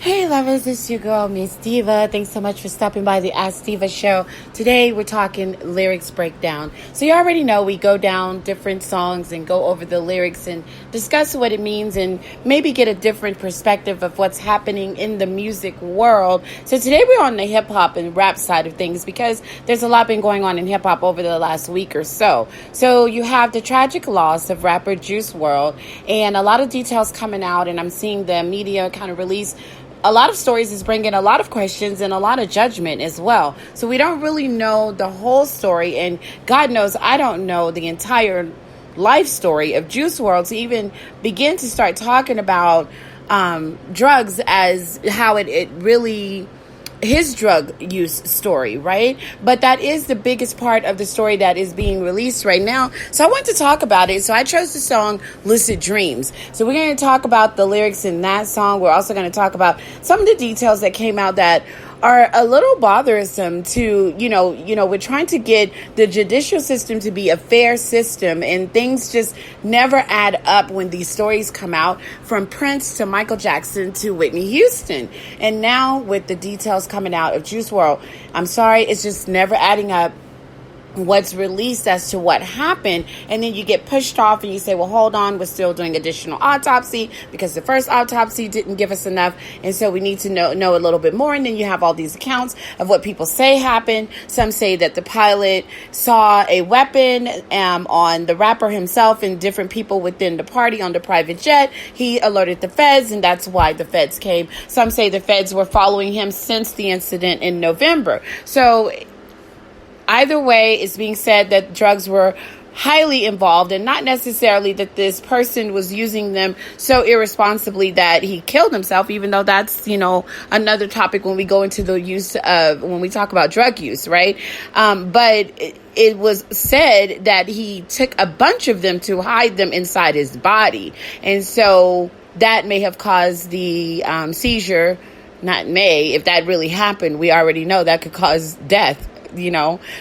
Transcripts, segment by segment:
Hey lovers, it's your girl, Miss Diva. Thanks so much for stopping by the Ask Diva show. Today we're talking lyrics breakdown. So you already know we go down different songs and go over the lyrics and discuss what it means and maybe get a different perspective of what's happening in the music world. So today we're on the hip hop and rap side of things because there's a lot been going on in hip hop over the last week or so. So you have the tragic loss of rapper Juice Wrld, and a lot of details coming out, and I'm seeing the media kind of release a lot of stories is bringing a lot of questions and a lot of judgment as well. So we don't really know the whole story. And God knows I don't know the entire life story of Juice Wrld to even begin to start talking about drugs as how it really his drug use story, right? But that is the biggest part of the story that is being released right now. So I want to talk about it. So I chose the song Lucid Dreams. So we're going to talk about the lyrics in that song. We're also going to talk about some of the details that came out that are a little bothersome to, we're trying to get the judicial system to be a fair system, and things just never add up when these stories come out, from Prince to Michael Jackson to Whitney Houston. And now with the details coming out of Juice Wrld, I'm sorry, it's just never adding up what's released as to what happened. And then you get pushed off and you say, well, hold on, we're still doing additional autopsy because the first autopsy didn't give us enough, and so we need to know a little bit more. And then you have all these accounts of what people say happened. Some say that the pilot saw a weapon on the rapper himself and different people within the party on the private jet. He alerted the feds, and that's why the feds came. Some say the feds were following him since the incident in November. So either way, it's being said that drugs were highly involved, and not necessarily that this person was using them so irresponsibly that he killed himself, even though that's, another topic when we go into the use of, when we talk about drug use, right? But it was said that he took a bunch of them to hide them inside his body. And so that may have caused the seizure. Not may, if that really happened, we already know that could cause death.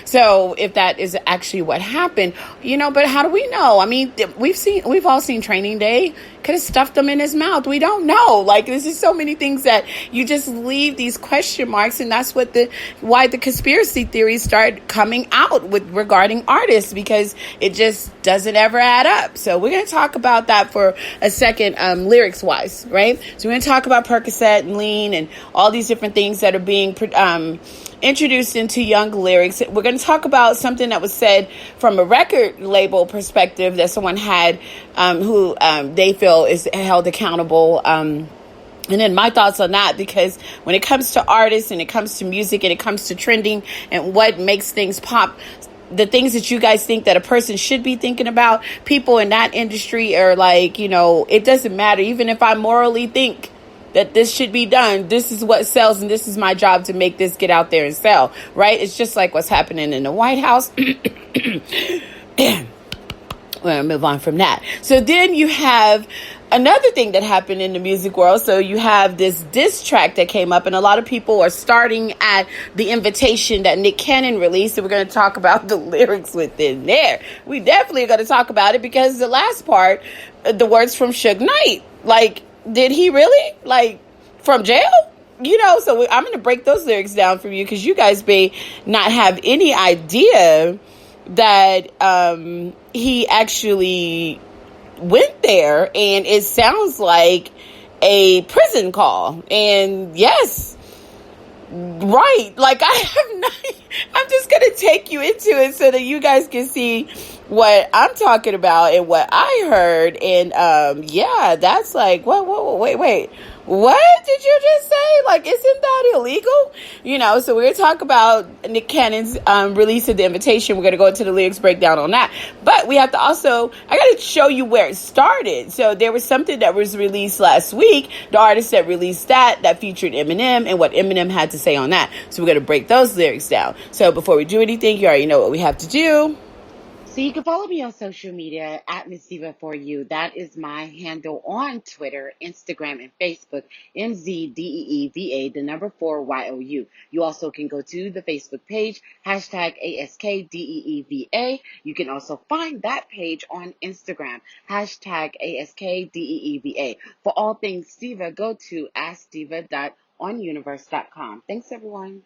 So if that is actually what happened, but how do we know? I mean, we've all seen Training Day. Could have stuffed them in his mouth. We don't know. Like, there's just so many things that you just leave these question marks, and that's why the conspiracy theories start coming out regarding artists, because it just doesn't ever add up. So we're going to talk about that for a second, lyrics wise, right? So we're going to talk about Percocet and Lean and all these different things that are being introduced into young lyrics. We're going to talk about something that was said from a record label perspective that someone had who they feel is held accountable. And then my thoughts on that, because when it comes to artists and it comes to music and it comes to trending and what makes things pop, the things that you guys think that a person should be thinking about, people in that industry are like, it doesn't matter. Even if I morally think that this should be done, this is what sells, and this is my job to make this get out there and sell, right? It's just like what's happening in the White House. We're going to move on from that. So then you have another thing that happened in the music world. So you have this diss track that came up, and a lot of people are starting at the invitation that Nick Cannon released, and we're going to talk about the lyrics within there. We definitely are going to talk about it, because the last part, the words from Suge Knight, like, did he really? Like, from jail? So I'm going to break those lyrics down for you, because you guys may not have any idea that he actually went there, and it sounds like a prison call. And yes, right, like I'm just going to take you into it so that you guys can see what I'm talking about and what I heard. And that's like, wait, what did you just say? Like, isn't that illegal? So we're going to talk about Nick Cannon's release of the invitation. We're going to go into the lyrics breakdown on that. But we have to also, I got to show you where it started. So there was something that was released last week, the artist that released that featured Eminem, and what Eminem had to say on that. So we're going to break those lyrics down. So before we do anything, you already know what we have to do. So you can follow me on social media at Miss Diva for you. That is my handle on Twitter, Instagram, and Facebook. MZDEEVA, the number 4YOU. You also can go to the Facebook page, hashtag ASKDEEVA. You can also find that page on Instagram, hashtag ASKDEEVA. For all things Diva, go to askdiva.onuniverse.com. Thanks, everyone.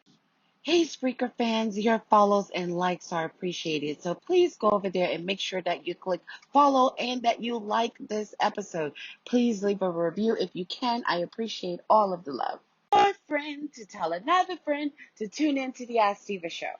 Hey, Spreaker fans, your follows and likes are appreciated. So please go over there and make sure that you click follow and that you like this episode. Please leave a review if you can. I appreciate all of the love. For a friend to tell another friend to tune in to the Ask Diva show.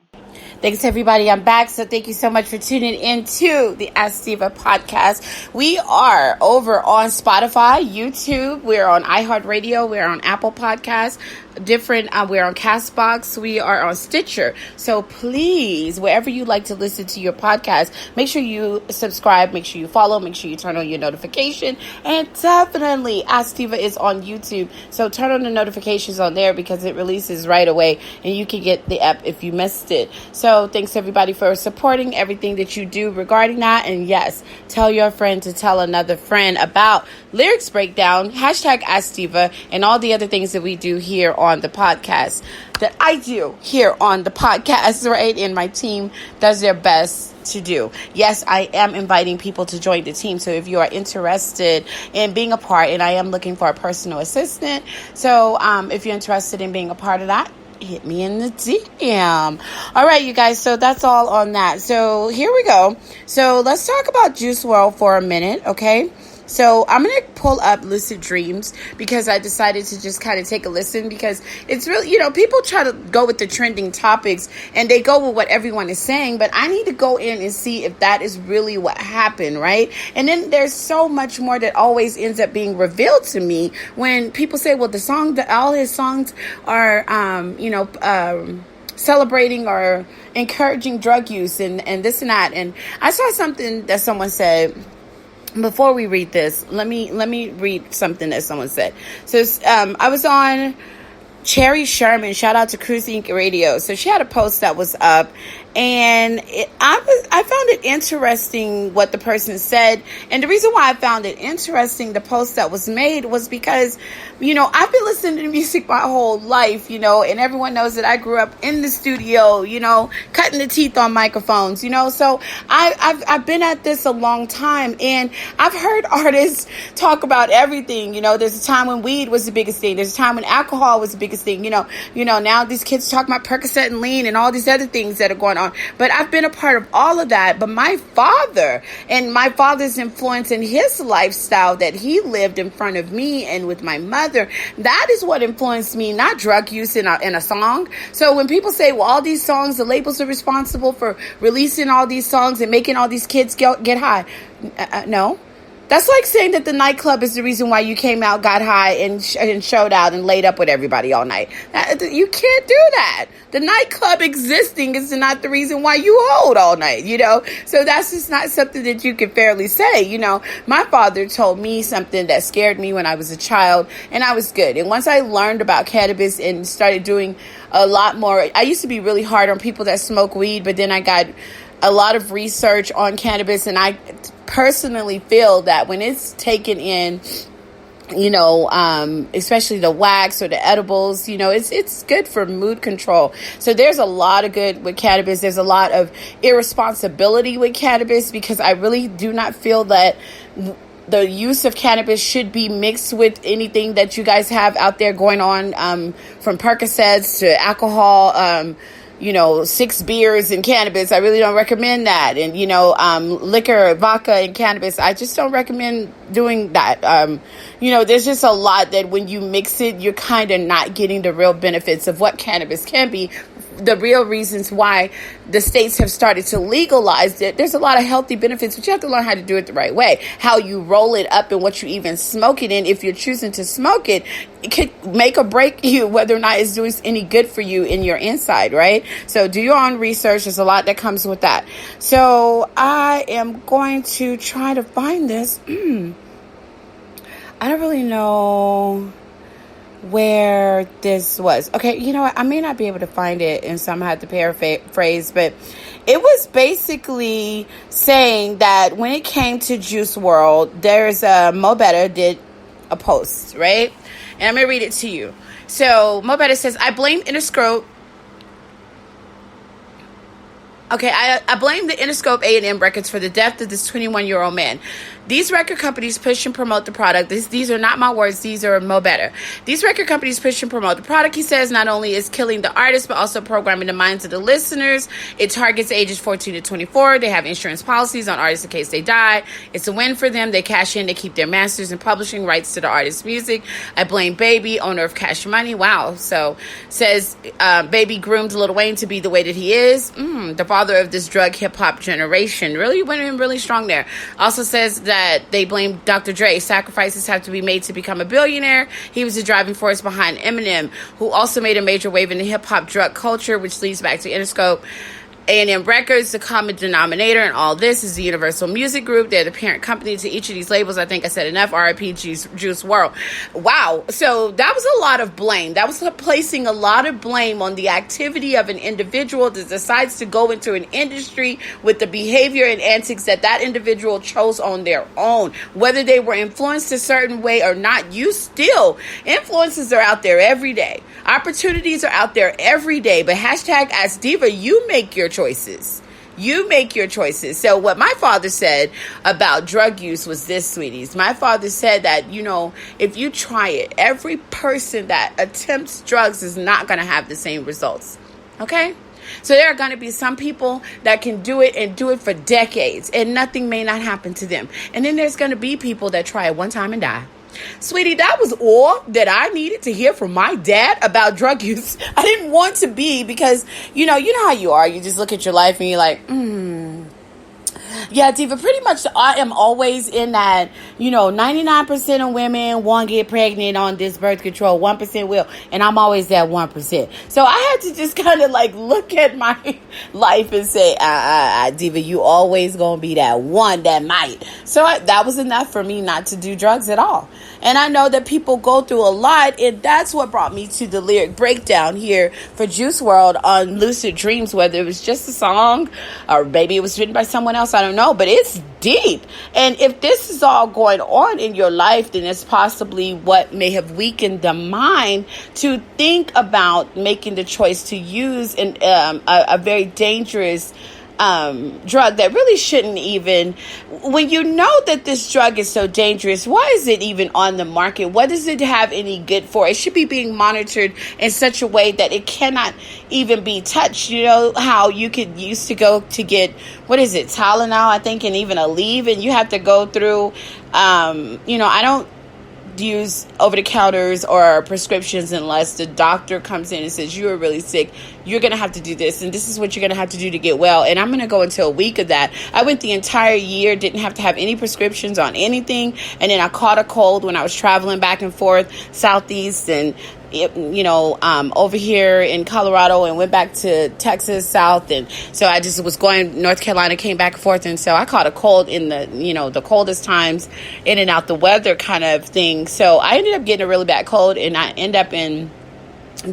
Thanks, everybody. I'm back. So thank you so much for tuning into the Ask Diva podcast. We are over on Spotify, YouTube. We're on iHeartRadio. We're on Apple Podcasts. We're on Castbox. We are on Stitcher. So please, wherever you like to listen to your podcast, make sure you subscribe, make sure you follow, make sure you turn on your notification. And definitely, Ask Diva is on YouTube. So turn on the notifications on there because it releases right away and you can get the app if you missed it. So thanks everybody for supporting everything that you do regarding that. And yes, tell your friend to tell another friend about Lyrics Breakdown, hashtag Ask Diva, and all the other things that we do here on the podcast, that I do here on the podcast, right? And my team does their best to do. Yes, I am inviting people to join the team. So if you are interested in being a part, and I am looking for a personal assistant. So if you're interested in being a part of that, hit me in the DM. All right, you guys. So that's all on that. So here we go. So let's talk about Juice Wrld for a minute. Okay. So I'm going to pull up Lucid Dreams because I decided to just kind of take a listen because it's really, people try to go with the trending topics and they go with what everyone is saying, but I need to go in and see if that is really what happened, right? And then there's so much more that always ends up being revealed to me when people say, well, all his songs are, celebrating or encouraging drug use and this and that. And I saw something that someone said. Before we read this, let me read something that someone said. So I was on Cherry Sherman, shout out to Cruise Inc. Radio. So she had a post that was up, and I found it interesting what the person said. And the reason why I found it interesting, the post that was made, was because, I've been listening to music my whole life, and everyone knows that I grew up in the studio, cutting the teeth on microphones, so I've been at this a long time, and I've heard artists talk about everything. There's a time when weed was the biggest thing. There's a time when alcohol was the biggest thing. Now these kids talk about Percocet and lean and all these other things that are going on. But I've been a part of all of that. But my father and my father's influence in his lifestyle that he lived in front of me and with my mother, that is what influenced me, not drug use in a song. So when people say, well, all these songs, the labels are responsible for releasing all these songs and making all these kids get high. No. That's like saying that the nightclub is the reason why you came out, got high, and showed out and laid up with everybody all night. You can't do that. The nightclub existing is not the reason why you hold all night, So that's just not something that you can fairly say, My father told me something that scared me when I was a child, and I was good. And once I learned about cannabis and started doing a lot more, I used to be really hard on people that smoke weed, but then I got a lot of research on cannabis, and I personally feel that when it's taken in, especially the wax or the edibles, it's good for mood control. So there's a lot of good with cannabis. There's a lot of irresponsibility with cannabis because I really do not feel that the use of cannabis should be mixed with anything that you guys have out there going on, from Percocets to alcohol, 6 beers and cannabis. I really don't recommend that. And, liquor, vodka and cannabis, I just don't recommend doing that. There's just a lot that when you mix it, you're kind of not getting the real benefits of what cannabis can be. The real reasons why the states have started to legalize it. There's a lot of healthy benefits, but you have to learn how to do it the right way. How you roll it up and what you even smoke it in. If you're choosing to smoke it, it could make or break you whether or not it's doing any good for you in your inside, right? So do your own research. There's a lot that comes with that. So I am going to try to find this. I don't really know where this was. Okay, you know what? I may not be able to find it, and so I'm going to have to paraphrase, but it was basically saying that when it came to Juice Wrld, there's Mo Better did a post, right? And I'm going to read it to you. So Mo Better says, I blame Interscope. Okay, I blame the Interscope A&M Records for the death of this 21-year-old man. These record companies push and promote the product. These are not my words. These are Mo Better. These record companies push and promote the product, he says, not only is killing the artist, but also programming the minds of the listeners. It targets ages 14 to 24. They have insurance policies on artists in case they die. It's a win for them. They cash in. They keep their masters and publishing rights to the artist's music. I blame Baby, owner of Cash Money. Wow. So, says Baby groomed Lil Wayne to be the way that he is. The father of this drug hip-hop generation. Really went in really strong there. Also says that they blame Dr. Dre. Sacrifices have to be made to become a billionaire. He was the driving force behind Eminem, who also made a major wave in the hip-hop drug culture, which leads back to Interscope. A&M Records, the common denominator in all this is the Universal Music Group. They're the parent company to each of these labels. I think I said enough. R.I.P. Juice Wrld. Wow. So that was a lot of blame. That was placing a lot of blame on the activity of an individual that decides to go into an industry with the behavior and antics that individual chose on their own. Whether they were influenced a certain way or not, influences are out there every day. Opportunities are out there every day. But hashtag Ask Diva, you make your choices. You make your choices. So what my father said about drug use was this, sweeties. My father said that, if you try it, every person that attempts drugs is not going to have the same results. Okay? So there are going to be some people that can do it and do it for decades, and nothing may not happen to them. And then there's going to be people that try it one time and die. Sweetie, that was all that I needed to hear from my dad about drug use. I didn't want to be because, you know how you are. You just look at your life and you're like, Yeah, Diva, pretty much I am always in that, 99% of women won't get pregnant on this birth control, 1% will, and I'm always that 1%. So I had to just kind of look at my life and say, Diva, you always gonna be that one that might. So that was enough for me not to do drugs at all. And I know that people go through a lot, and that's what brought me to the lyric breakdown here for Juice Wrld on Lucid Dreams, whether it was just a song or maybe it was written by someone else, I don't know, but it's deep. And if this is all going on in your life, then it's possibly what may have weakened the mind to think about making the choice to use a very dangerous drug that really shouldn't even. When you know that this drug is so dangerous, why is it even on the market? What does it have any good for? It should be being monitored in such a way that it cannot even be touched. You know how you could used to go to get, what is it, Tylenol, I think, and even Aleve, and you have to go through, I don't use over-the-counters or prescriptions unless the doctor comes in and says you are really sick, you're going to have to do this, and this is what you're going to have to do to get well. And I'm going to go into a week of that. I went the entire year, didn't have to have any prescriptions on anything, and then I caught a cold when I was traveling back and forth southeast and over here in Colorado, and went back to Texas south, and so I just was going North Carolina, came back and forth, and so I caught a cold in the coldest times, in and out the weather kind of thing. So I ended up getting a really bad cold, and I end up in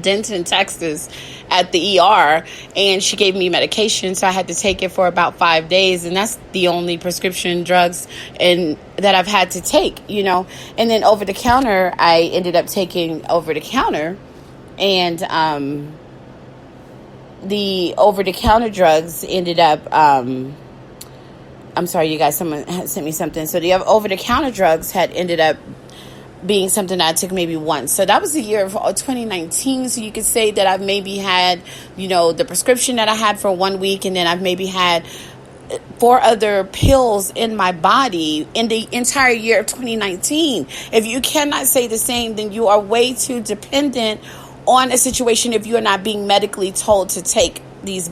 Denton, Texas at the ER, and she gave me medication, so I had to take it for about 5 days, and that's the only prescription drugs that I've had to take, and then over the counter, I ended up taking over the counter, and the over the counter drugs ended up I'm sorry, you guys, someone had sent me something. So the over the counter drugs had ended up being something that I took maybe once. So that was the year of 2019. So you could say that I've maybe had, the prescription that I had for 1 week, and then I've maybe had 4 other pills in my body in the entire year of 2019. If you cannot say the same, then you are way too dependent on a situation if you are not being medically told to take these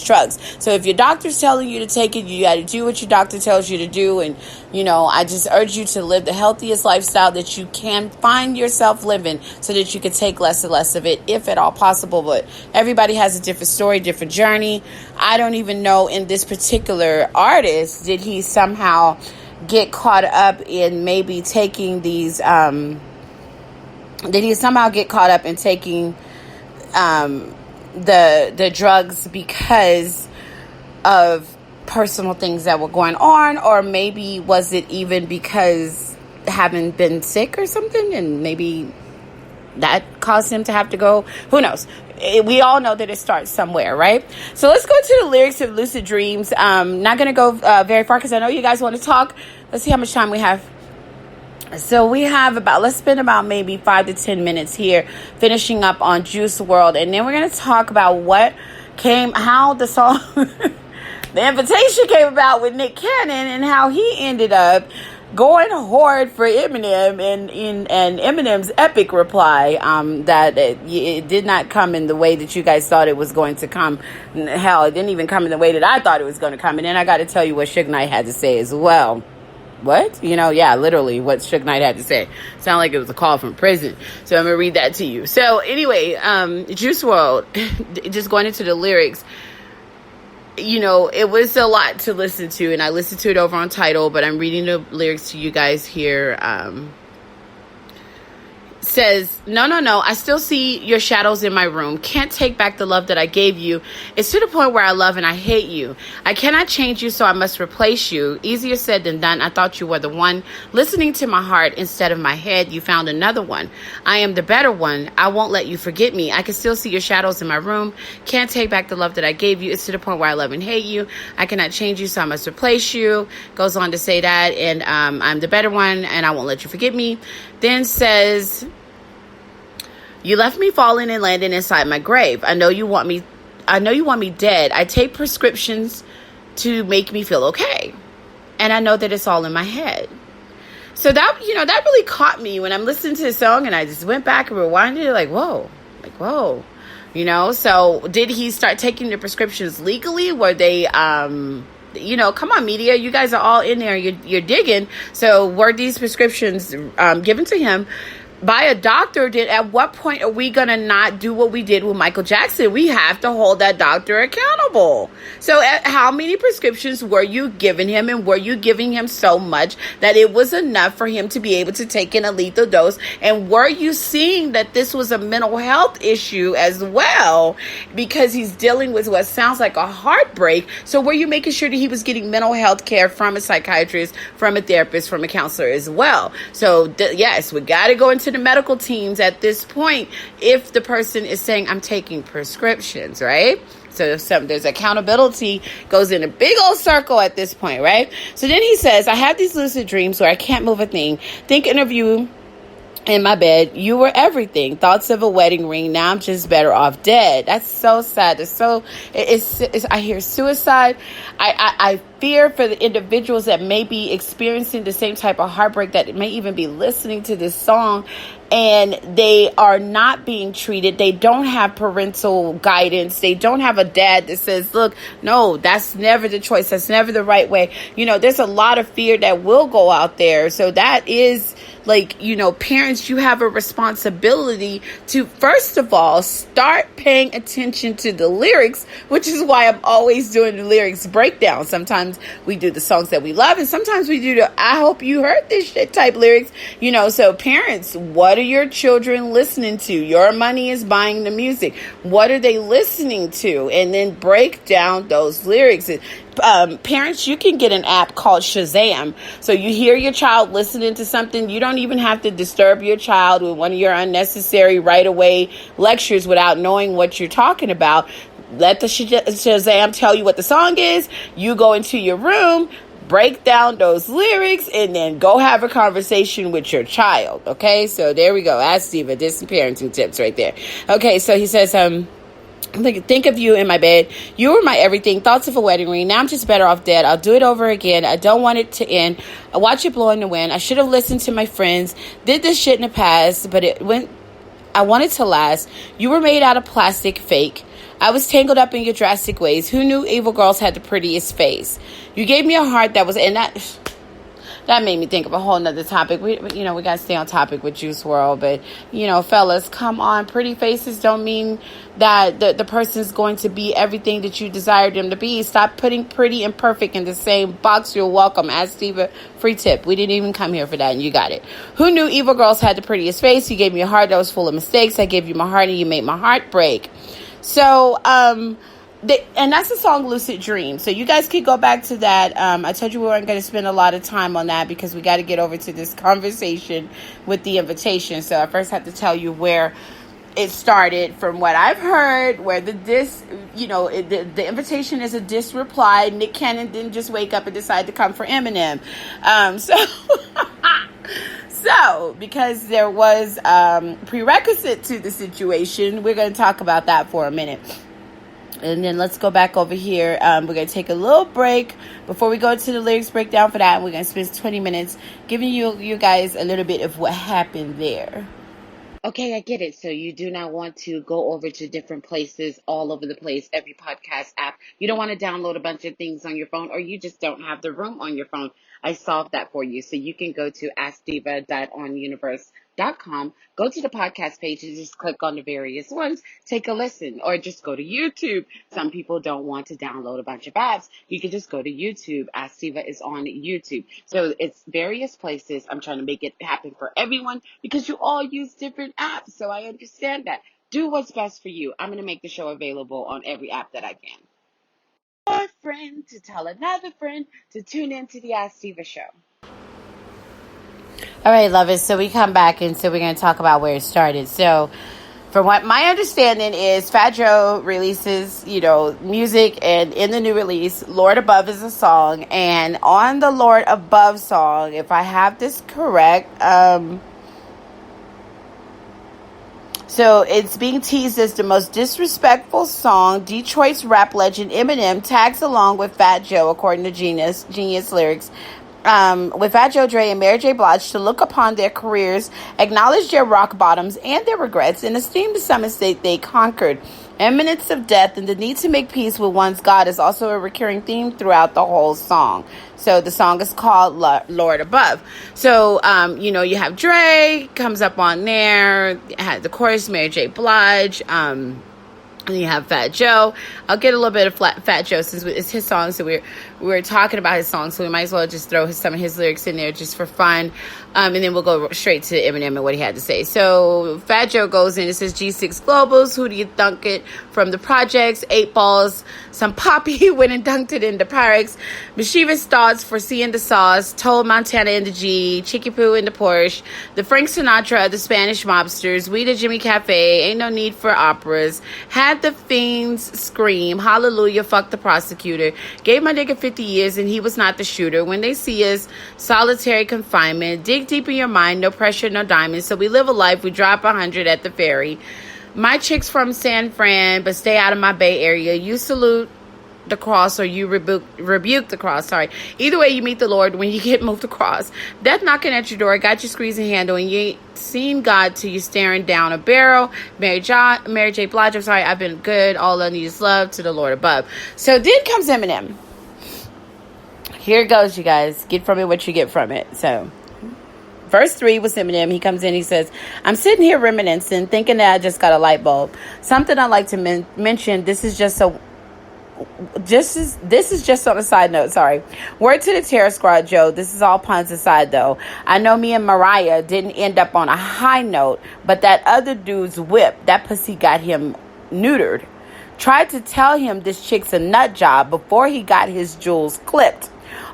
drugs. So if your doctor's telling you to take it, you got to do what your doctor tells you to do. And, I just urge you to live the healthiest lifestyle that you can find yourself living, so that you can take less and less of it, if at all possible. But everybody has a different story, different journey. I don't even know, in this particular artist, did he somehow get caught up in maybe taking these, Did he somehow get caught up in taking the drugs because of personal things that were going on, or maybe was it even because having been sick or something, and maybe that caused him to have to go? Who knows? We all know that it starts somewhere, right? So let's go to the lyrics of Lucid Dreams. Not going to go very far because I know you guys want to talk. Let's see how much time we have. So we have let's spend about maybe 5 to 10 minutes here finishing up on Juice Wrld. And then we're going to talk about how the song, the invitation came about with Nick Cannon and how he ended up going hard for Eminem and Eminem's epic reply that it did not come in the way that you guys thought it was going to come. Hell, it didn't even come in the way that I thought it was going to come. And then I got to tell you what Suge Knight had to say as well. What? Yeah, literally what Suge Knight had to say. Sound like it was a call from prison. So I'm going to read that to you. So anyway, Juice Wrld, just going into the lyrics, it was a lot to listen to, and I listened to it over on Tidal, but I'm reading the lyrics to you guys here. Says, no, I still see your shadows in my room. Can't take back the love that I gave you. It's to the point where I love and I hate you. I cannot change you, so I must replace you. Easier said than done. I thought you were the one. Listening to my heart instead of my head, you found another one. I am the better one. I won't let you forget me. I can still see your shadows in my room. Can't take back the love that I gave you. It's to the point where I love and hate you. I cannot change you, so I must replace you. Goes on to say that, and I'm the better one, and I won't let you forget me. Then says, you left me falling and landing inside my grave. I know you want me dead. I take prescriptions to make me feel okay. And I know that it's all in my head. So that really caught me when I'm listening to the song, and I just went back and rewinded it like, whoa. So did he start taking the prescriptions legally? Were they, come on, media, you guys are all in there. You're digging. So were these prescriptions given to him by a doctor? At what point are we going to not do what we did with Michael Jackson? We have to hold that doctor accountable. So how many prescriptions were you giving him, and were you giving him so much that it was enough for him to be able to take in a lethal dose? And were you seeing that this was a mental health issue as well, because he's dealing with what sounds like a heartbreak? So were you making sure that he was getting mental health care from a psychiatrist, from a therapist, from a counselor as well? So yes, we got to go into the medical teams at this point if the person is saying, I'm taking prescriptions, right? So there's accountability, goes in a big old circle at this point, right? So then he says, I have these lucid dreams where I can't move a thing, thinking of you in my bed. You were everything. Thoughts of a wedding ring. Now I'm just better off dead. That's so sad. It's I hear suicide. I fear for the individuals that may be experiencing the same type of heartbreak, that may even be listening to this song and they are not being treated. They don't have parental guidance. They don't have a dad that says, look, no, that's never the choice. That's never the right way. There's a lot of fear that will go out there. So that is parents, you have a responsibility to, first of all, start paying attention to the lyrics, which is why I'm always doing the lyrics breakdown. Sometimes we do the songs that we love, and sometimes we do the I hope you heard this shit type lyrics. So parents, what are your children listening to? Your money is buying the music. What are they listening to? And then break down those lyrics. Parents, you can get an app called Shazam. So you hear your child listening to something, you don't even have to disturb your child with one of your unnecessary right away lectures without knowing what you're talking about. Let the Shazam tell you what the song is. You go into your room, break down those lyrics, and then go have a conversation with your child. Okay, so there we go. Ask Diva. There's some parenting tips right there. Okay, so he says, think of you in my bed. You were my everything. Thoughts of a wedding ring. Now I'm just better off dead. I'll do it over again. I don't want it to end. I watch it blow in the wind. I should have listened to my friends. Did this shit in the past, but I wanted to last. You were made out of plastic, fake. I was tangled up in your drastic ways. Who knew evil girls had the prettiest face? You gave me a heart that was, and that, that made me think of a whole nother topic. We got to stay on topic with Juice Wrld, but fellas, come on. Pretty faces don't mean that the person's going to be everything that you desired them to be. Stop putting pretty and perfect in the same box. You're welcome. Ask Steve, free tip. We didn't even come here for that, and you got it. Who knew evil girls had the prettiest face? You gave me a heart that was full of mistakes. I gave you my heart, and you made my heart break. So, and that's the song Lucid Dream. So you guys could go back to that. I told you we weren't going to spend a lot of time on that because we got to get over to this conversation with the invitation. So I first have to tell you where it started. From what I've heard, where the invitation is a diss reply. Nick Cannon didn't just wake up and decide to come for Eminem. So, because there was prerequisite to the situation, we're going to talk about that for a minute. And then let's go back over here. We're going to take a little break before we go to the lyrics breakdown for that. And we're going to spend 20 minutes giving you guys a little bit of what happened there. Okay, I get it. So you do not want to go over to different places all over the place, every podcast app. You don't want to download a bunch of things on your phone, or you just don't have the room on your phone. I solved that for you. So you can go to askdiva.onuniverse.com, go to the podcast page and just click on the various ones, take a listen, or just go to YouTube. Some people don't want to download a bunch of apps. You can just go to YouTube. Ask Diva is on YouTube. So it's various places. I'm trying to make it happen for everyone because you all use different apps. So I understand that. Do what's best for you. I'm going to make the show available on every app that I can. A friend to tell another friend to tune into the Ask Diva show. All right, lovers. So we come back, and so we're going to talk about where it started. So from what my understanding is, Fat Joe releases, music, and in the new release, Lord Above is a song. And on the Lord Above song, if I have this correct, so it's being teased as the most disrespectful song. Detroit's rap legend Eminem tags along with Fat Joe, according to Genius Lyrics, with Fat Joe, Dre, and Mary J. Blige to look upon their careers, acknowledge their rock bottoms and their regrets, and esteem the summits they conquered. Imminence of death and the need to make peace with one's God is also a recurring theme throughout the whole song. So the song is called Lord Above. So, you have Dre comes up on there, had the chorus, Mary J. Blige, and you have Fat Joe. I'll get a little bit of Fat Joe since it's his song. So we're talking about his song. So we might as well just throw some of his lyrics in there just for fun. And then we'll go straight to Eminem and what he had to say. So Fat Joe goes in. It says G6 Globals. Who do you thunk it? From the projects, 8 balls. Some Poppy went and dunked it in the Pyrex. Mischievous thoughts for seeing the sauce. Told Montana in the G. Chicky Poo in the Porsche. The Frank Sinatra, the Spanish mobsters. We the Jimmy Cafe. Ain't no need for operas. Had the fiends scream. Hallelujah, fuck the prosecutor. Gave my nigga 50 years and he was not the shooter. When they see us, solitary confinement. Dig deep in your mind, no pressure, no diamonds. So we live a life, we drop 100 at the ferry. My chick's from San Fran, but stay out of my Bay Area. You salute the cross or you rebuke the cross. Sorry. Either way, you meet the Lord when you get moved across. Death knocking at your door, got you squeezing handle, and you ain't seen God till you staring down a barrel. Mary J. Blige, I'm sorry, I've been good. All I need is love to the Lord above. So then comes Eminem. Here it goes, you guys. Get from it what you get from it. So verse 3 was Eminem. He comes in, he says, I'm sitting here reminiscing, thinking that I just got a light bulb. Something I'd like to mention, this is just on a side note, sorry. Word to the Terror Squad, Joe. This is all puns aside, though. I know me and Mariah didn't end up on a high note, but that other dude's whip, that pussy got him neutered. Tried to tell him this chick's a nut job before he got his jewels clipped.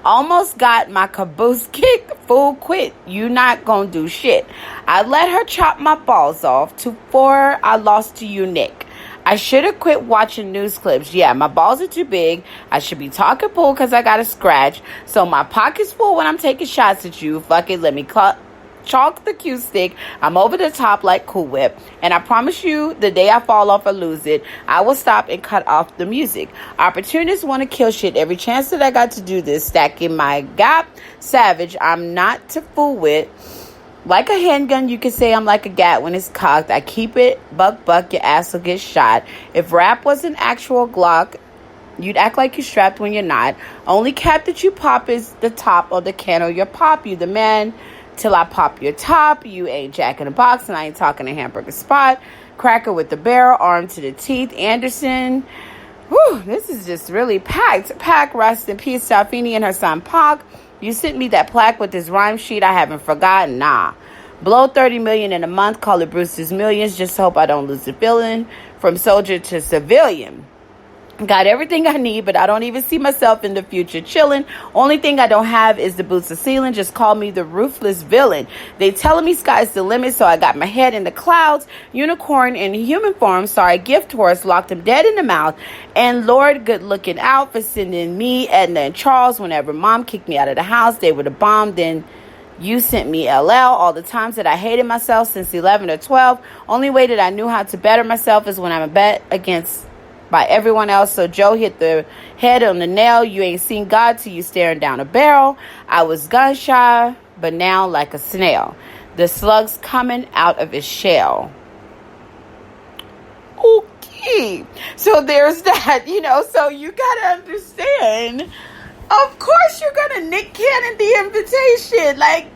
Almost got my caboose kicked. Fool, quit. You not gonna do shit. I let her chop my balls off before I lost to you, Nick. I should have quit watching news clips. Yeah, my balls are too big. I should be talking pool because I got a scratch. So my pocket's full when I'm taking shots at you. Fuck it, let me chalk the cue stick. I'm over the top like Cool Whip. And I promise you, the day I fall off or lose it, I will stop and cut off the music. Opportunists want to kill shit. Every chance that I got to do this, stacking my gap savage, I'm not to fool with. Like a handgun, you can say I'm like a gat when it's cocked. I keep it buck, your ass will get shot. If rap was an actual Glock, You'd act like you're strapped when you're not. Only cap that you pop is the top of the can or your pop. You the man till I pop your top. You ain't Jack in the Box, and I ain't talking a hamburger spot. Cracker with the barrel, arm to the teeth. Anderson. Whew, this is just really packed. Rest in peace, Salfini and her son Pac. You sent me that plaque with this rhyme sheet. I haven't forgotten. Nah. Blow 30 million in a month. Call it Brewster's Millions. Just hope I don't lose the feeling. From soldier to civilian. Got everything I need, but I don't even see myself in the future chilling. Only thing I don't have is the boots of ceiling. Just call me the ruthless villain. They telling me sky's the limit, so I got my head in the clouds. Unicorn in human form. Sorry, gift horse. Locked him dead in the mouth. And Lord, good looking out for sending me, Edna, and Charles. Whenever mom kicked me out of the house, they would have bombed. Then you sent me LL. All the times that I hated myself since 11 or 12. Only way that I knew how to better myself is when I'm a bet against by everyone else. So Joe hit the head on the nail. You ain't seen God till you staring down a barrel. I was gun shy, but now like a snail. The slug's coming out of his shell. Okay. So there's that, so you gotta understand. Of course you're gonna Nick Cannon the invitation. Like,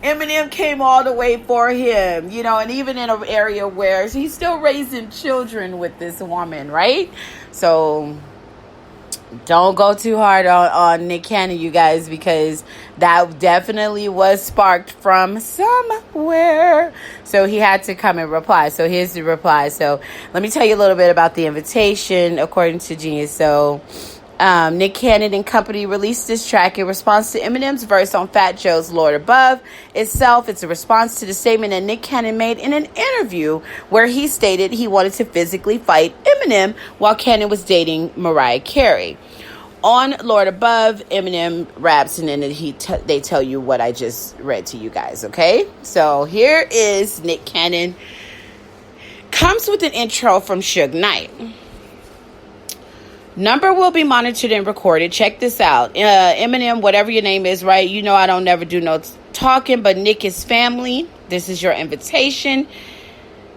Eminem came all the way for him, and even in an area where he's still raising children with this woman, right? So don't go too hard on Nick Cannon, you guys, because that definitely was sparked from somewhere. So he had to come and reply. So here's the reply. So let me tell you a little bit about the invitation, according to Genius. So Nick Cannon and company released this track in response to Eminem's verse on Fat Joe's Lord Above itself. It's a response to the statement that Nick Cannon made in an interview where he stated he wanted to physically fight Eminem while Cannon was dating Mariah Carey. On Lord Above, Eminem raps, and then they tell you what I just read to you guys, okay? So here is Nick Cannon. Comes with an intro from Suge Knight. Number will be monitored and recorded. Check this out. Eminem, whatever your name is, right? I don't never do no talking, but Nick is family. This is your invitation.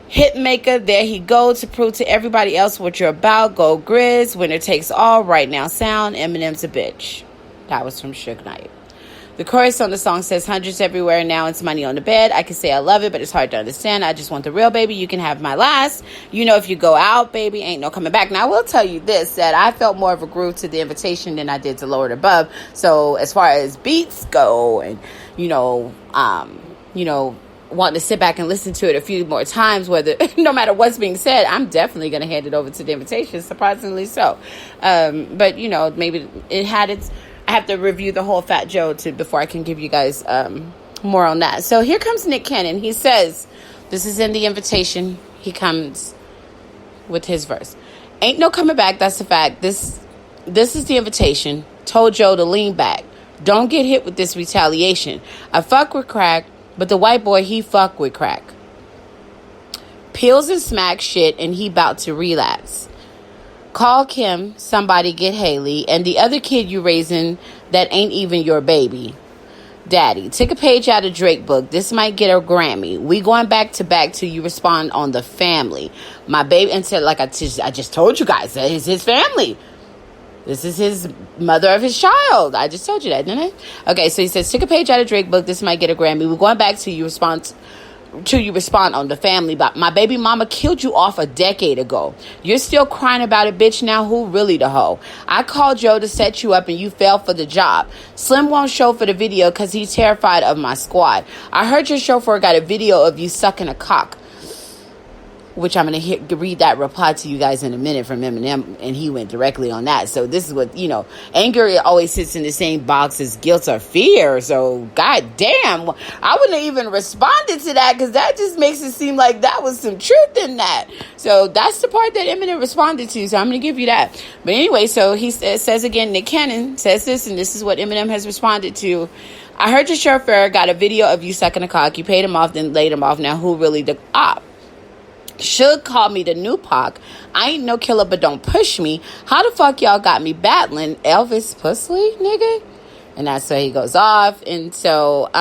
Hitmaker, there he goes to prove to everybody else what you're about. Go Grizz, winner takes all, right now sound. Eminem's a bitch. That was from Suge Knight. The chorus on the song says, hundreds everywhere, now it's money on the bed. I can say I love it, but it's hard to understand. I just want the real, baby. You can have my last. If you go out, baby, ain't no coming back. Now, I will tell you this, that I felt more of a groove to the invitation than I did to Lord Above. So as far as beats go and, wanting to sit back and listen to it a few more times, whether no matter what's being said, I'm definitely going to hand it over to the invitation, surprisingly so. But, maybe it had its... I have to review the whole Fat Joe before I can give you guys more on that. So here comes Nick Cannon. He says, this is in the invitation. He comes with his verse. Ain't no coming back. That's a fact. This is the invitation. Told Joe to lean back. Don't get hit with this retaliation. I fuck with crack, but the white boy, he fuck with crack. Pills and smack shit, and he about to relapse. Call Kim, somebody get Haley, and the other kid you raising that ain't even your baby. Daddy, take a page out of Drake book. This might get a Grammy. We going back to back till you respond on the family. My baby, and said, like I just told you guys, that is his family. This is his mother of his child. I just told you that, didn't I? Okay, so he says, take a page out of Drake book. This might get a Grammy. We're going back till you respond on the family. But my baby mama killed you off a decade ago. You're still crying about it, bitch. Now who really the hoe? I called Joe to set you up and you fell for the job. Slim won't show for the video because he's terrified of my squad. I heard your chauffeur got a video of you sucking a cock, which I'm going to read that reply to you guys in a minute from Eminem, and he went directly on that. So this is what, anger always sits in the same box as guilt or fear. So, goddamn, I wouldn't have even responded to that because that just makes it seem like that was some truth in that. So that's the part that Eminem responded to, so I'm going to give you that. But anyway, so he says again, Nick Cannon says this, and this is what Eminem has responded to. I heard your chauffeur got a video of you sucking a cock. You paid him off, then laid him off. Now who really the op? Should call me the new Pac. I ain't no killer, but don't push me. How the fuck y'all got me battling Elvis Pusley, nigga? And that's where he goes off. And so,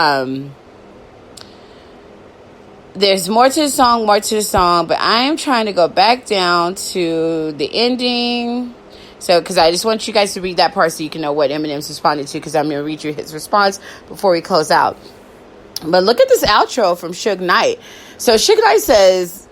there's more to the song, but I am trying to go back down to the ending. So, because I just want you guys to read that part so you can know what Eminem's responded to, because I'm going to read you his response before we close out. But look at this outro from Suge Knight. So Suge Knight says,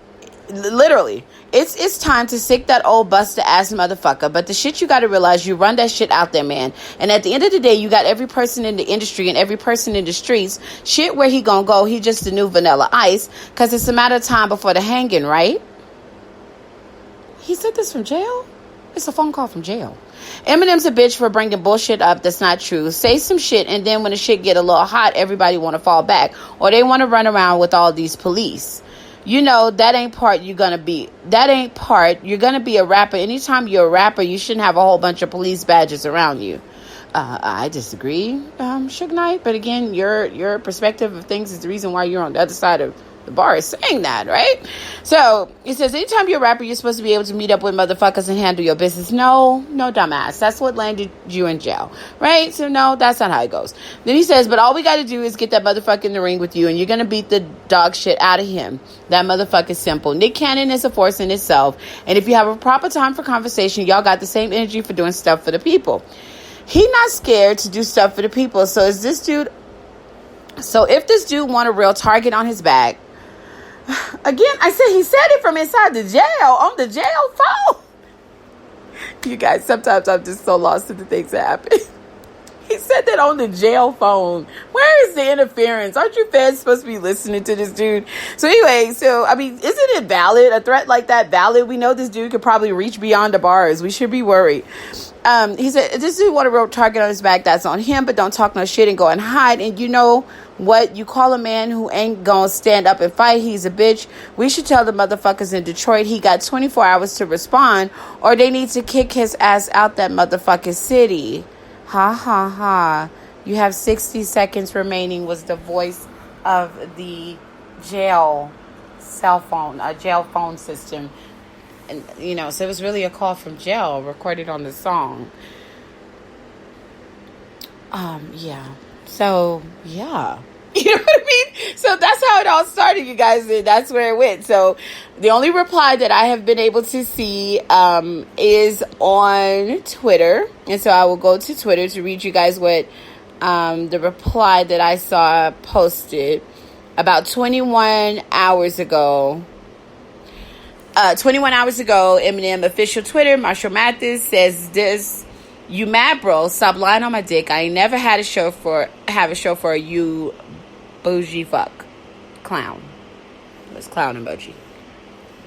literally, it's time to sick that old busted ass motherfucker. But the shit you got to realize, you run that shit out there, man. And at the end of the day, you got every person in the industry and every person in the streets. Shit, where he gonna go? He just the new Vanilla Ice. Because it's a matter of time before the hanging, right? He said this from jail? It's a phone call from jail. Eminem's a bitch for bringing bullshit up that's not true. Say some shit, and then when the shit get a little hot, everybody want to fall back. Or they want to run around with all these police. You know, that ain't part you're going to be. That ain't part. You're going to be a rapper. Anytime you're a rapper, you shouldn't have a whole bunch of police badges around you. I disagree, Suge Knight. But again, your perspective of things is the reason why you're on the other side of the bar is saying that, right? So he says, anytime you're a rapper, you're supposed to be able to meet up with motherfuckers and handle your business. No, dumbass. That's what landed you in jail, right? So no, that's not how it goes. Then he says, but all we got to do is get that motherfucker in the ring with you, and you're going to beat the dog shit out of him. That motherfucker's simple. Nick Cannon is a force in itself. And if you have a proper time for conversation, y'all got the same energy for doing stuff for the people. He not scared to do stuff for the people. So if this dude want a real target on his back, again, I said he said it from inside the jail, on the jail phone. You guys, sometimes I'm just so lost in the things that happen. He said that on the jail phone. Where is the interference? Aren't you fans supposed to be listening to this dude? So anyway, I mean, isn't it valid? A threat like that valid? We know this dude could probably reach beyond the bars. We should be worried. He said, this dude want a real target on his back. That's on him, but don't talk no shit and go and hide. And you know what? You call a man who ain't gonna stand up and fight, he's a bitch. We should tell the motherfuckers in Detroit he got 24 hours to respond, or they need to kick his ass out that motherfucking city. Ha ha ha. You have 60 seconds remaining, was the voice of the jail phone system. And, you know, so it was really a call from jail recorded on the song. Yeah. So, yeah. You know what I mean? So that's how it all started, you guys. And that's where it went. So the only reply that I have been able to see is on Twitter. And so I will go to Twitter to read you guys what the reply that I saw posted about 21 hours ago. 21 hours ago, Eminem official Twitter, Marshall Mathers says this: "You mad, bro? Stop lying on my dick. I ain't never had a show for you, bougie fuck clown." That's clown emoji.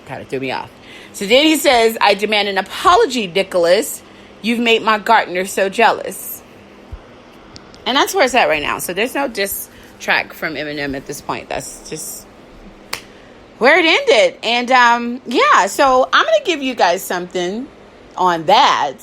Kind of threw me off. So then he says, "I demand an apology, Nicholas. You've made my gardener so jealous." And that's where it's at right now. So there's no diss track from Eminem at this point. That's just where it ended. And yeah, so I'm going to give you guys something on that.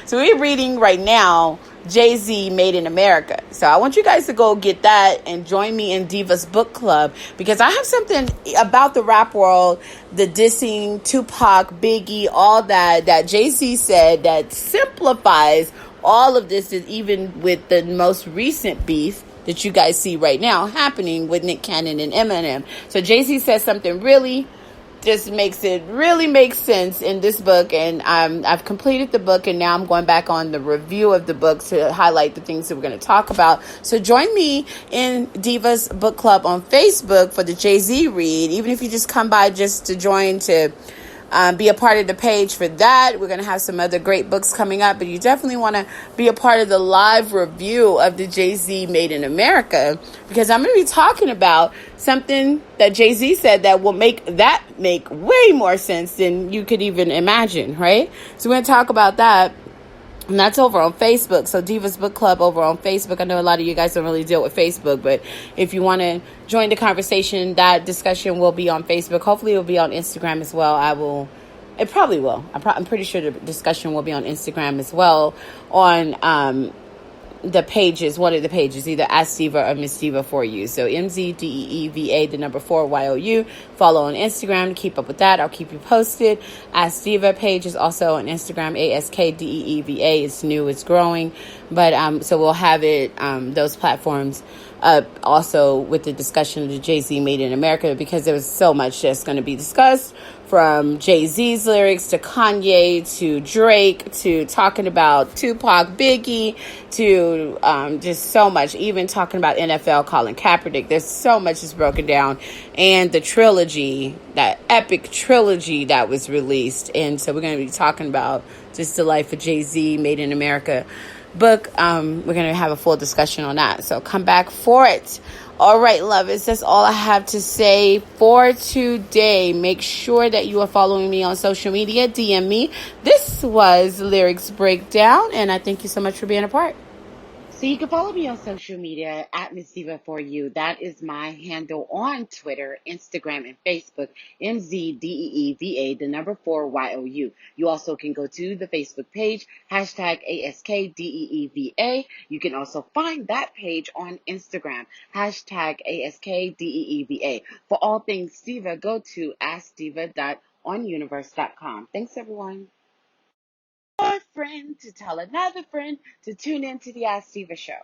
So we're reading right now Jay-Z Made in America. So I want you guys to go get that and join me in Diva's book club, because I have something about the rap world, the dissing, Tupac, Biggie, all that Jay-Z said that simplifies all of this, is even with the most recent beef that you guys see right now happening with Nick Cannon and Eminem. So Jay-Z says something really just makes it really make sense in this book, and I've completed the book, and now I'm going back on the review of the book to highlight the things that we're going to talk about. So join me in Diva's book club on Facebook for the Jay-Z read, even if you just come by just to join to be a part of the page for that. We're going to have some other great books coming up, but you definitely want to be a part of the live review of the Jay-Z Made in America, because I'm going to be talking about something that Jay-Z said that will make way more sense than you could even imagine, right? So we're going to talk about that. And that's over on Facebook. So Diva's Book Club over on Facebook. I know a lot of you guys don't really deal with Facebook, but if you want to join the conversation, that discussion will be on Facebook. Hopefully it will be on Instagram as well. It probably will. I'm pretty sure the discussion will be on Instagram as well, on the pages, one of the pages, either Ask Diva or Miss Diva for you. So MZDEEVA, the number 4 YOU. Follow on Instagram to keep up with that. I'll keep you posted. Ask Diva page is also on Instagram, ASKDEEVA. It's new, it's growing, but so we'll have it those platforms Also with the discussion of the Jay-Z Made in America, because there was so much that's going to be discussed, from Jay-Z's lyrics to Kanye to Drake to talking about Tupac, Biggie, to just so much, even talking about NFL, Colin Kaepernick. There's so much is broken down, and the trilogy, that epic trilogy that was released. And so we're going to be talking about just the life of Jay-Z, Made in America book. We're going to have a full discussion on that, so come back for it. All right, lovers, that's all I have to say for today. Make sure that you are following me on social media. DM me. This was Lyrics Breakdown, and I thank you so much for being a part. So you can follow me on social media at Miss Diva for you. That is my handle on Twitter, Instagram, and Facebook. MZDEEVA, the number 4YOU. You also can go to the Facebook page, hashtag ASKDEEVA. You can also find that page on Instagram, hashtag ASKDEEVA. For all things Diva, go to askdiva.onuniverse.com. Thanks, everyone. A friend to tell another friend to tune in to the Ask Diva show.